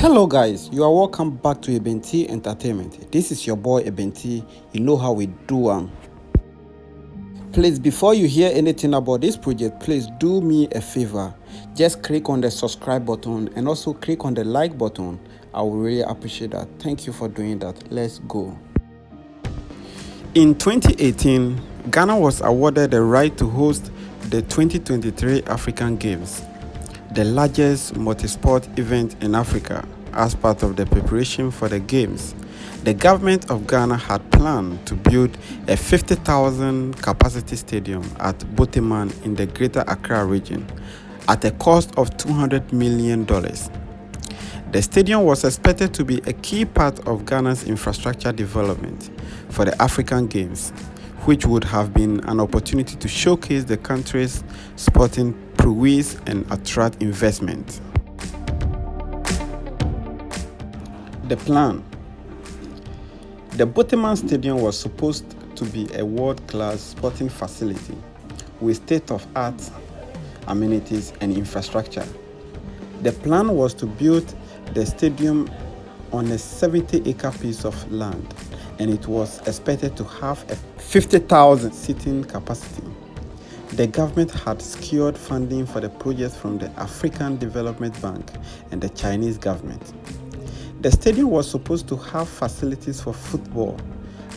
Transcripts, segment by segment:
Hello guys, you are welcome back to Entertainment. This is your boy Eben. You know how we do. Please, before you hear anything about this project, please do me a favor. Just click on the subscribe button and also click on the like button. I will really appreciate that. Thank you for doing that. Let's go. In 2018, Ghana was awarded the right to host the 2023 African Games, the largest multi-sport event in Africa. As part of the preparation for the Games, the government of Ghana had planned to build a 50,000 capacity stadium at Boteman in the Greater Accra region at a cost of $200 million. The stadium was expected to be a key part of Ghana's infrastructure development for the African Games, which would have been an opportunity to showcase the country's sporting prowess and attract investment. The plan. The Boteman Stadium was supposed to be a world-class sporting facility with state-of-art amenities and infrastructure. The plan was to build the stadium on a 70-acre piece of land, and it was expected to have a 50,000 seating capacity. The government had secured funding for the project from the African Development Bank and the Chinese government. The stadium was supposed to have facilities for football,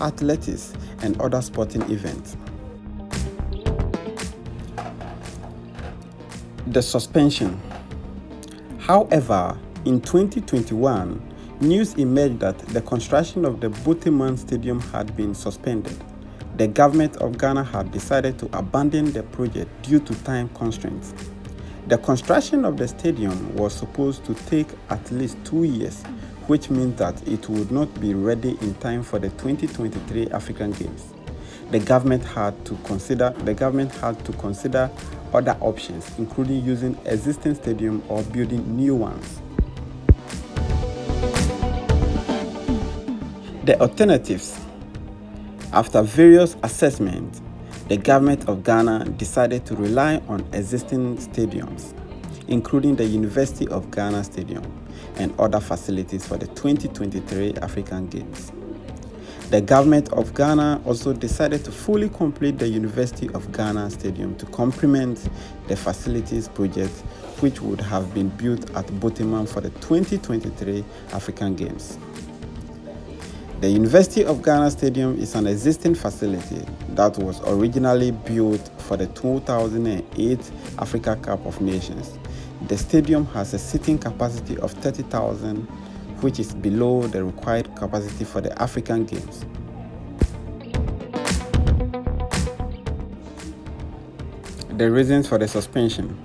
athletics, and other sporting events. The suspension. However, in 2021, news emerged that the construction of the Boteman Stadium had been suspended. The government of Ghana had decided to abandon the project due to time constraints. The construction of the stadium was supposed to take at least 2 years, which means that it would not be ready in time for the 2023 African Games. The government had to consider other options, including using existing stadium or building new ones. The alternatives. After various assessments, the government of Ghana decided to rely on existing stadiums, including the University of Ghana Stadium and other facilities for the 2023 African Games. The government of Ghana also decided to fully complete the University of Ghana Stadium to complement the facilities project which would have been built at Boteman for the 2023 African Games. The University of Ghana Stadium is an existing facility that was originally built for the 2008 Africa Cup of Nations. The stadium has a seating capacity of 30,000, which is below the required capacity for the African Games. The reasons for the suspension.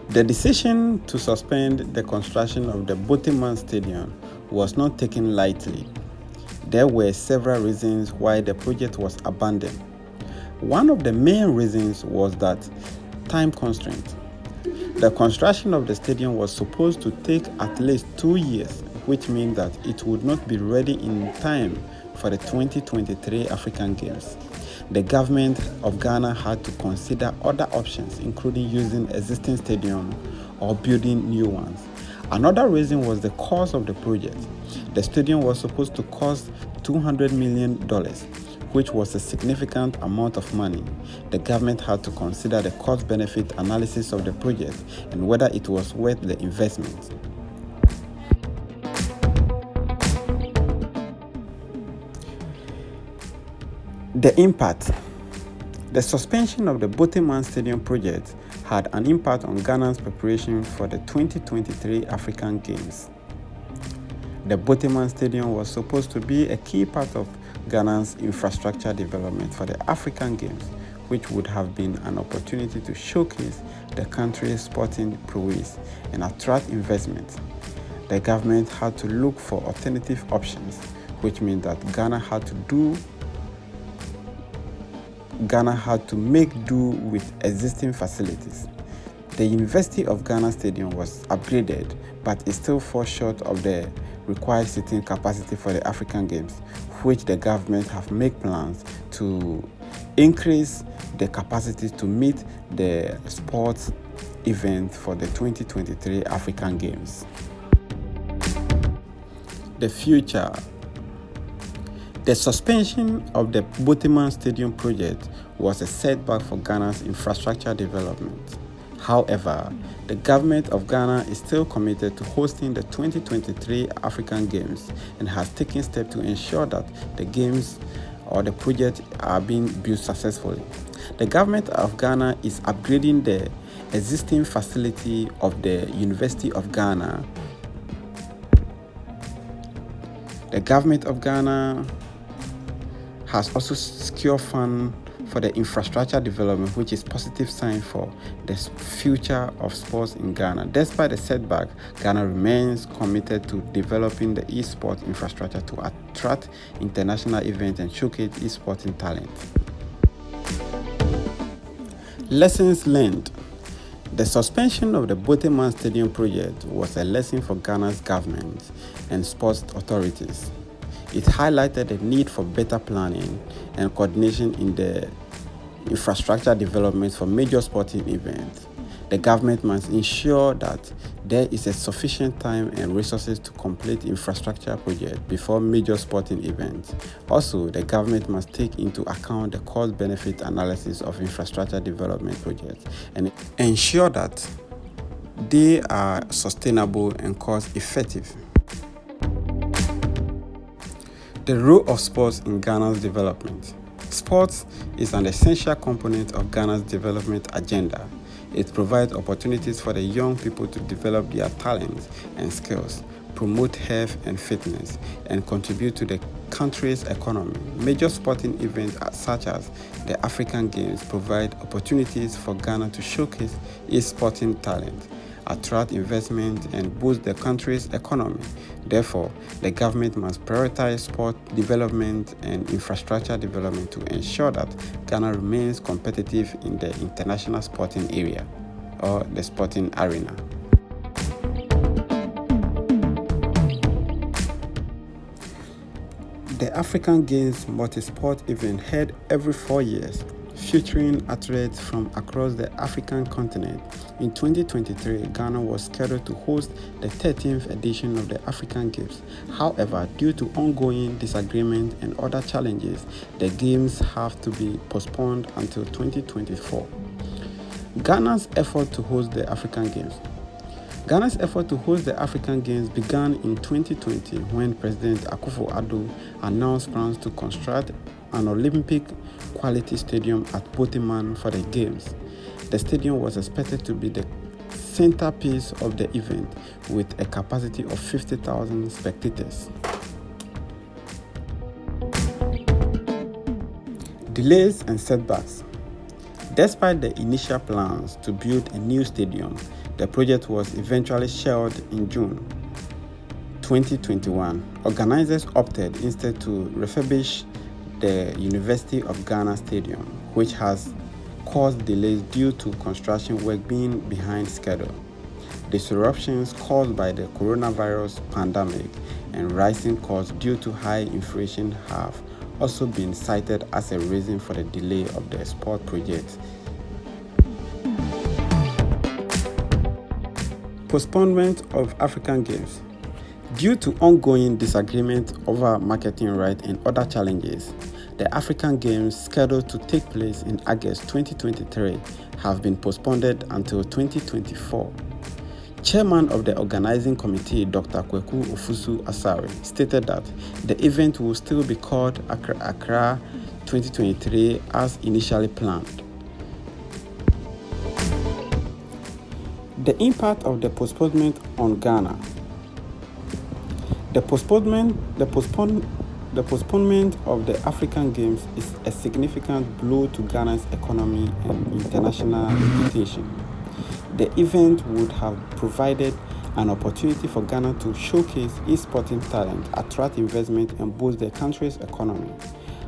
The decision to suspend the construction of the Boteman Stadium was not taken lightly. There were several reasons why the project was abandoned. One of the main reasons was that time constraint. The construction of the stadium was supposed to take at least 2 years, which means that it would not be ready in time for the 2023 African Games. The government of Ghana had to consider other options, including using existing stadium or building new ones. Another reason was the cost of the project. The stadium was supposed to cost $200 million, which was a significant amount of money. The government had to consider the cost-benefit analysis of the project and whether it was worth the investment. The impact. The suspension of the Boteman Stadium project had an impact on Ghana's preparation for the 2023 African Games. The Boteman Stadium was supposed to be a key part of Ghana's infrastructure development for the African Games, which would have been an opportunity to showcase the country's sporting prowess and attract investment. The government had to look for alternative options, which means that Ghana had to make do with existing facilities. The University of Ghana Stadium was upgraded, but it still falls short of the required seating capacity for the African Games, which the government have made plans to increase the capacity to meet the sports event for the 2023 African Games. The future. The suspension of the Boteman Stadium project was a setback for Ghana's infrastructure development. However, the government of Ghana is still committed to hosting the 2023 African Games and has taken steps to ensure that the games or the project are being built successfully. The government of Ghana is upgrading the existing facility of the University of Ghana. The government of Ghana has also secured funds for the infrastructure development, which is a positive sign for the future of sports in Ghana. Despite the setback, Ghana remains committed to developing the esports infrastructure to attract international events and showcase esporting talent. Lessons learned. The suspension of the Boteman Stadium project was a lesson for Ghana's government and sports authorities. It highlighted the need for better planning and coordination in the infrastructure development for major sporting events. The government must ensure that there is a sufficient time and resources to complete infrastructure projects before major sporting events. Also, the government must take into account the cost-benefit analysis of infrastructure development projects and ensure that they are sustainable and cost-effective. The role of sports in Ghana's development. Sports is an essential component of Ghana's development agenda. It provides opportunities for the young people to develop their talents and skills, promote health and fitness, and contribute to the country's economy. Major sporting events such as the African Games provide opportunities for Ghana to showcase its sporting talent, attract investment, and boost the country's economy. Therefore, the government must prioritize sport development and infrastructure development to ensure that Ghana remains competitive in the international sporting area or the sporting arena. The African Games multi-sport event held every 4 years, featuring athletes from across the African continent. In 2023, Ghana was scheduled to host the 13th edition of the African Games. However, due to ongoing disagreement and other challenges, the Games have to be postponed until 2024. Ghana's effort to host the African Games. Ghana's effort to host the African Games began in 2020 when President Akufo-Addo announced plans to construct an Olympic-quality stadium at Boteman for the Games. The stadium was expected to be the centerpiece of the event with a capacity of 50,000 spectators. Delays and setbacks. Despite the initial plans to build a new stadium, the project was eventually shelved in June 2021. Organizers opted instead to refurbish the University of Ghana Stadium, which has caused delays due to construction work being behind schedule. Disruptions caused by the coronavirus pandemic and rising costs due to high inflation have also been cited as a reason for the delay of the sport project. Postponement of African Games. Due to ongoing disagreement over marketing rights and other challenges, the African Games scheduled to take place in August 2023 have been postponed until 2024. Chairman of the organizing committee, Dr. Kweku Ofusu-Asare, stated that the event will still be called Accra 2023 as initially planned. The impact of the postponement on Ghana. The postponement of the African Games is a significant blow to Ghana's economy and international reputation. The event would have provided an opportunity for Ghana to showcase its sporting talent, attract investment, and boost the country's economy.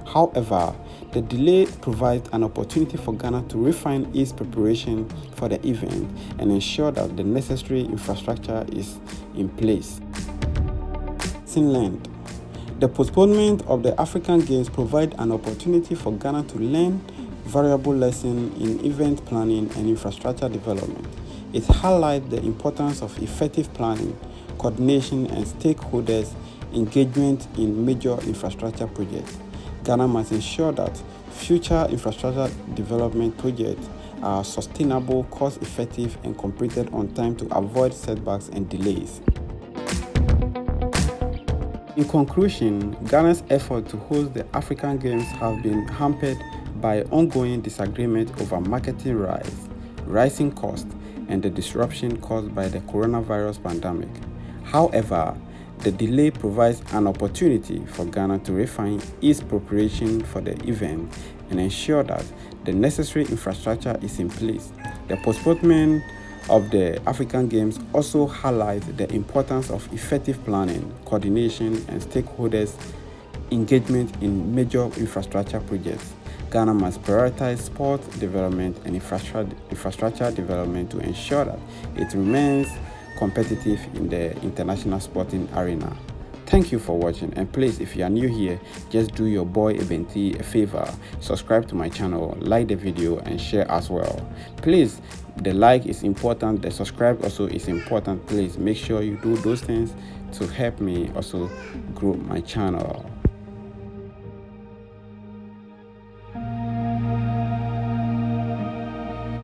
However, the delay provides an opportunity for Ghana to refine its preparation for the event and ensure that the necessary infrastructure is in place. Learned. The postponement of the African Games provides an opportunity for Ghana to learn valuable lessons in event planning and infrastructure development. It highlights the importance of effective planning, coordination, and stakeholders engagement in major infrastructure projects. Ghana must ensure that future infrastructure development projects are sustainable, cost-effective, and completed on time to avoid setbacks and delays. In conclusion, Ghana's effort to host the African Games have been hampered by ongoing disagreement over marketing rising costs, and the disruption caused by the coronavirus pandemic. However, the delay provides an opportunity for Ghana to refine its preparation for the event and ensure that the necessary infrastructure is in place. The postponement of the African Games also highlights the importance of effective planning, coordination, and stakeholders' engagement in major infrastructure projects. Ghana must prioritize sport development and infrastructure development to ensure that it remains competitive in the international sporting arena. Thank you for watching, and please, if you are new here, just do your boy Eben a favor, subscribe to my channel, like the video, and share as well. Please, the like is important, the subscribe also is important. Please make sure you do those things to help me also grow my channel.